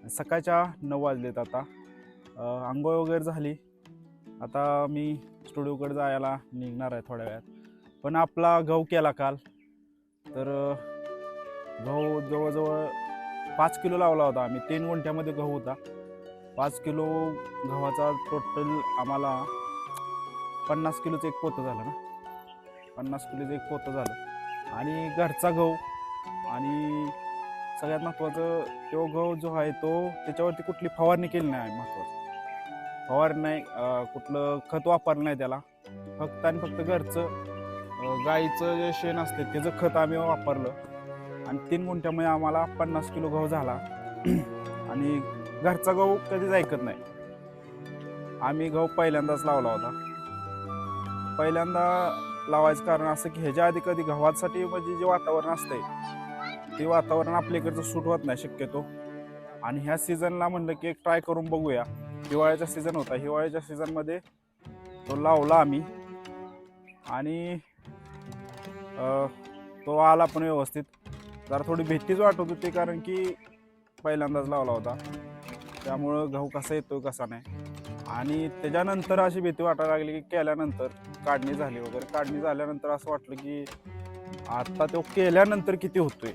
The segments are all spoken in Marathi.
सकाळच्या 9 वाजलेत आता. अंघोळ वगैरे झाली. आता मी स्टुडिओकडे जायला निघणार आहे थोड्या वेळात. पण आपला गहू केला काल, तर गहू जवळजवळ 5 किलो लावला होता आम्ही. 3 गुंठ्यामध्ये गहू होता. 5 किलो गव्हाचा टोटल आम्हाला 50 किलोचं एक पोतं झालं ना. 50 किलोचं एक पोतं झालं. आणि घरचा गहू, आणि सगळ्यात महत्त्वाचं तो गहू जो आहे तो त्याच्यावरती कुठली फवारणी केली नाही. महत्त्वाचं फवारणी नाही, कुठलं खत वापरलं नाही त्याला. फक्त आणि फक्त घरचं गाईचं जे शेण असते त्याचं खत आम्ही वापरलं. आणि 3 गुंठ्यामध्ये आम्हाला 50 किलो गहू झाला. आणि घरचा गहू कधीच ऐकत नाही. आम्ही गहू पहिल्यांदाच लावला होता. पहिल्यांदा लावायचं कारण असं की ह्याच्या आधी कधी गव्हासाठी म्हणजे जे वातावरण असतंय ते वातावरण आपल्या इकडचं सूट होत नाही शक्यतो. आणि ह्या सीझनला म्हणलं की एक ट्राय करून बघूया. हिवाळ्याचा सीझन होता. हिवाळ्याच्या सीझनमध्ये तो लावला आम्ही, आणि तो आला पण व्यवस्थित. जरा थोडी भीतीच वाटत होती कारण की पहिल्यांदाच लावला होता, त्यामुळं गहू कसा येतो कसा नाही. आणि त्याच्यानंतर अशी भीती वाटायला लागली की केल्यानंतर काढणी झाली वगैरे. काढणी झाल्यानंतर असं वाटलं की आता तो केल्यानंतर किती होतोय.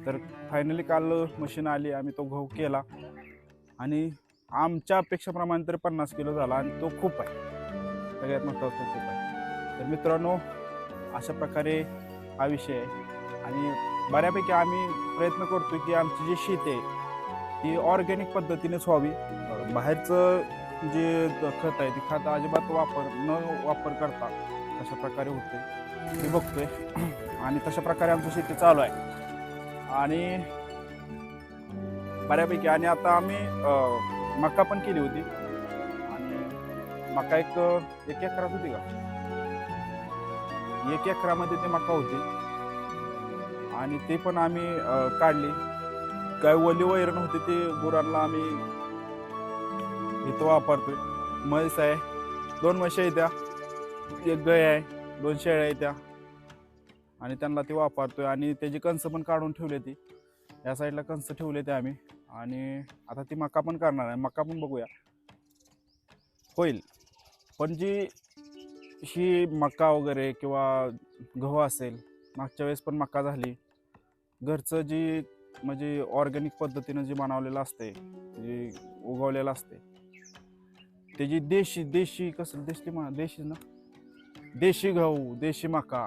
तर फायनली काल मशीन आली, आम्ही तो गहू केला, आणि आमच्या अपेक्षेप्रमाणे तर 50 किलो झाला. आणि तो खूप आहे, सगळ्यात महत्त्वाचा तो खूप आहे. तर मित्रांनो, अशा प्रकारे हा विषय आहे. आणि बऱ्यापैकी आम्ही प्रयत्न करतो की आमची जी शेती आहे ती ऑर्गॅनिक पद्धतीनेच व्हावी. बाहेरचं जे खत आहे ते खत अजिबात वापर करता तशा प्रकारे होते, मी बघतोय. आणि तशा प्रकारे आमची शेती चालू आहे. आणि बऱ्यापैकी, आणि आता आम्ही मका पण केली होती. आणि मका एक एकरात होती का, 1 एकरामध्ये ती मका होती. आणि ते पण आम्ही काढली. काय ओली वैरण होती ती गुरांना आम्ही इथं वापरतोय. म्हैस आहे, 2 म्हशी आहेत त्या, 1 गाय आहे, 2 शेळ्या आहेत त्या, आणि त्यांना ती वापरतोय. आणि त्याची कणसं पण काढून ठेवली ती, या साईडला कणसं ठेवले ते आम्ही. आणि आता ती मका पण करणार आहे. मका पण बघूया होईल. पण जी ही मका वगैरे किंवा गहू असेल, मागच्या वेळेस पण मका झाली. घरचं जी म्हणजे ऑर्गॅनिक पद्धतीनं जे बनवलेलं असते, जे उगवलेलं असते, त्याची देशी कसं देशी ना, देशी गहू, देशी मका,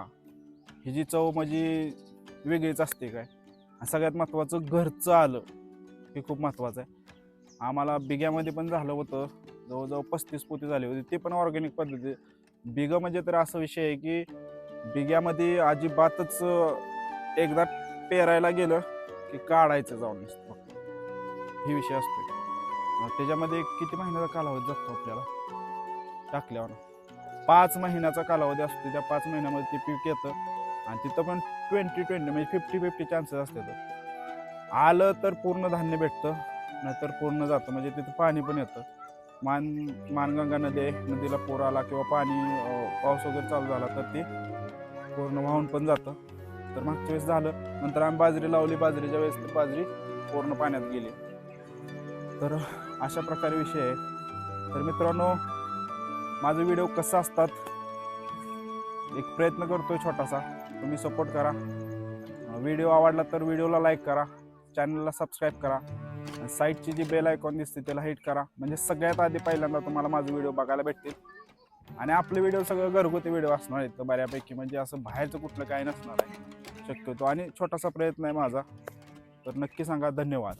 ह्याची चव म्हणजे वेगळीच असते काय. आणि सगळ्यात महत्त्वाचं घरचं आलं, हे खूप महत्त्वाचं आहे. आम्हाला बिग्यामध्ये पण झालं होतं, जवळजवळ 35 पोती झाली होती, ते पण ऑर्गॅनिक पद्धती. बिगं म्हणजे तर असा विषय आहे की बिग्यामध्ये अजिबातच एकदा पेरायला गेलं की काढायचं जाऊन फक्त, हे विषय असतो. त्याच्यामध्ये किती महिन्याचा कालावधी जातो आपल्याला टाकल्यावर? 5 महिन्याचा कालावधी असतो. त्या 5 महिन्यामध्ये ते पीक येतं. आणि तिथं पण 20-20 म्हणजे 50-50 चान्सेस असतात. आलं तर पूर्ण धान्य भेटतं, नाहीतर पूर्ण जातं. म्हणजे तिथं पाणी पण येतं. मानगंगा नदीला पूर आला किंवा पाऊस वगैरे चालू झाला तर ते पूर्ण वाहून पण जातं. तर मागच्या वेळेस झालं. नंतर आम्ही बाजरी लावली. बाजरीच्या वेळेस तर बाजरी पूर्ण पाण्यात गेली. तर अशा प्रकारे विषय आहे. तर मित्रांनो, माझे व्हिडिओ कसं असतात, एक प्रयत्न करतोय छोटासा, तुम्ही सपोर्ट करा. व्हिडिओ आवडला तर व्हिडिओला लाईक करा, चॅनलला सबस्क्राईब करा, साईडची जी बेल आयकॉन दिसते त्याला हिट करा. म्हणजे सगळ्यात आधी पहिल्यांदा तुम्हाला माझे व्हिडिओ बघायला भेटतील. आणि आपले व्हिडिओ सगळं घरगुती व्हिडिओ असणार आहेत तर बऱ्यापैकी, म्हणजे असं बाहेरचं कुठलं काही नसणार आहे शक्यतो. आणि छोटासा प्रयत्न आहे माझा, तर नक्की सांगा. धन्यवाद.